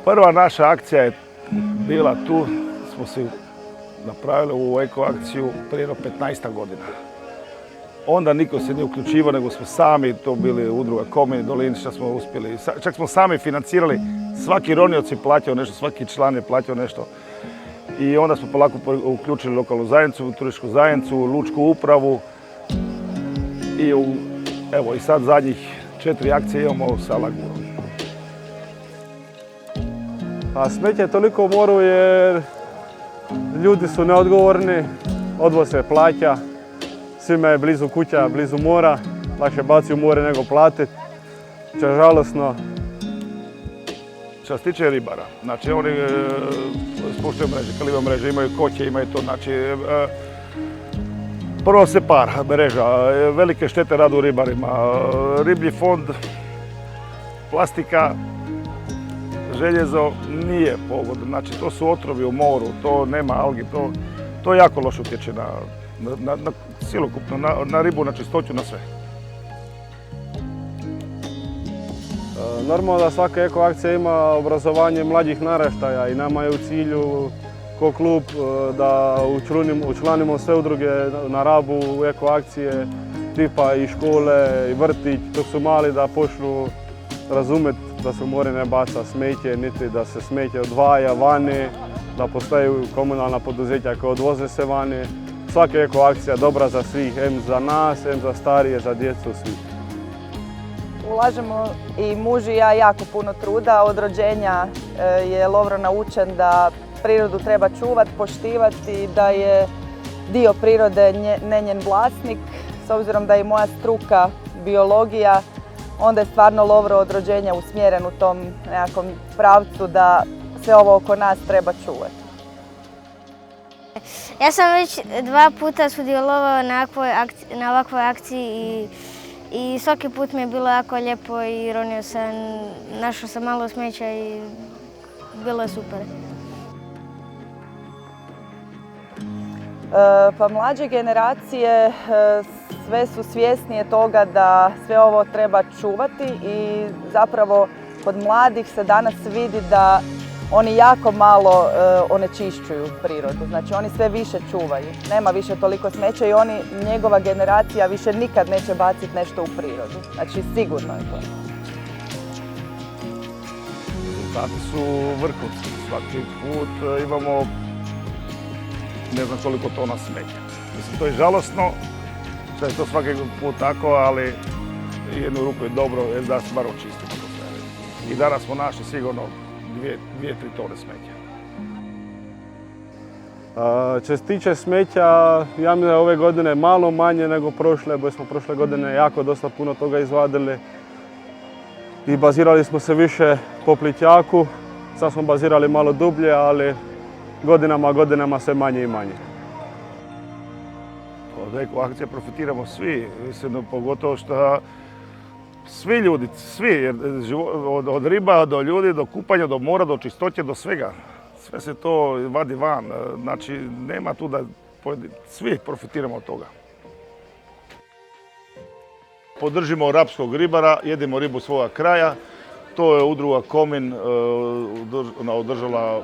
Prva naša akcija je bila tu, smo se napravili u eko akciju prije 15 godina. Onda niko se nije uključivao, nego smo sami, to bili udruga Komen, Dolin, što smo uspjeli. Čak smo sami financirali, svaki ronioc je platio nešto, svaki član je platio nešto. I onda smo polako uključili lokalnu zajednicu, turističku zajednicu, lučku upravu. I sad zadnjih 4 akcije imamo sa lagunom. A smeće je toliko u moru jer ljudi su neodgovorni, odvoz se plaća, svima je blizu kuća, blizu mora, lakše baci u more nego platiti, što je žalosno. Što se tiče ribara, znači oni spuštaju mreže, kaliva mreže, imaju koće, imaju to, znači prvo se par mreža, velike štete radu ribarima, riblji fond, plastika, željezo nije pogodno, znači to su otrovi u moru, to nema algi, to jako loše utječe na cjelokupno, na ribu, na čistoću, na sve. Normalno da svaka eko akcija ima obrazovanje mlađih naraštaja i nama je u cilju ko klub da učlanimo sve udruge na Rabu u eko akcije, tipa i škole i vrtić, dok su mali da počnu razumjeti da se u more ne baca smeće, niti da se smeće odvaja vani, da postaju komunalna poduzeća koja odvoze se vani. Svaka eko akcija dobra za svih, em za nas, em za starije, za djecu, svih. Ulažemo i muž i ja jako puno truda. Od rođenja je Lovro naučen da prirodu treba čuvati, poštivati, da je dio prirode ne njen vlasnik. S obzirom da je moja struka biologija, onda je stvarno Lovro od rođenja usmjeren u tom nekakvom pravcu da sve ovo oko nas treba čuvati. Ja sam već 2 puta sudjelovao na ovakvoj akciji i svaki put mi je bilo jako lijepo i ronio sam, našao sam malo smeća i bilo je super. Pa mlađe generacije sve su svjesnije toga da sve ovo treba čuvati i zapravo kod mladih se danas vidi da oni jako malo onečišćuju prirodu, znači oni sve više čuvaju. Nema više toliko smeća i njegova generacija više nikad neće baciti nešto u prirodu. Znači sigurno je to. Rezultati su vrhunski. Svaki put imamo ne znam koliko tona smeća. Mislim, to je žalosno, što je to svaki put tako, ali jednu ruku je dobro da se bar očistimo to sve. I danas smo našli sigurno 2-3 tone smeća. Što se tiče smeća, ja mislim da je ove godine malo manje nego prošle, bo smo prošle godine jako dosta puno toga izvadili i bazirali smo se više po Plitjaku. Sad smo bazirali malo dublje, ali godinama sve manje i manje. Od eko akcije profitiramo svi, mislim, pogotovo što svi ljudi, svi, od riba do ljudi, do kupanja, do mora, do čistoće, do svega. Sve se to vadi van, znači nema tu da svi profitiramo od toga. Podržimo rapskog ribara, jedimo ribu svoga kraja. To je udruga Komin održala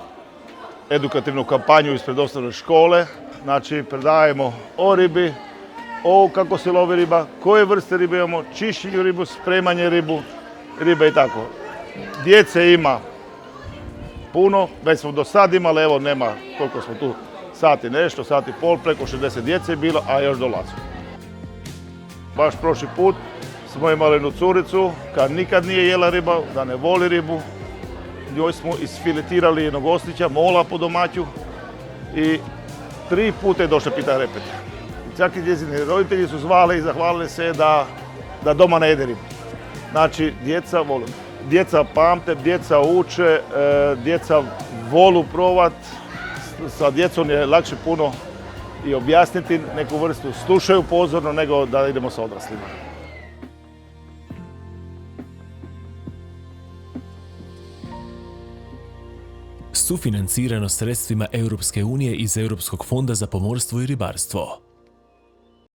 edukativnu kampanju ispred osnovne škole. Znači predajemo o ribi, kako se lovi riba, koje vrste ribe imamo, čišćenju ribu, spremanje ribe i tako. Djece ima puno, već smo do sad imali, evo nema koliko smo tu, sat i nešto, sat i pol, preko 60 djece je bilo, a još dolaze. Baš prošli put smo imali jednu curicu koja nikad nije jela riba, da ne voli ribu. Njoj smo isfiletirali jednog oslića, mola po domaću i 3 puta je došla pita repet. Čak i njezini roditelji su zvali i zahvalili se da doma ne jede ribu. Znači, djeca pamte, djeca uče, djeca volu provat. Sa djecom je lakše puno i objasniti neku vrstu, slušaju pozorno nego da idemo sa odraslima. Sufinancirano sredstvima Europske unije iz Europskog fonda za pomorstvo i ribarstvo.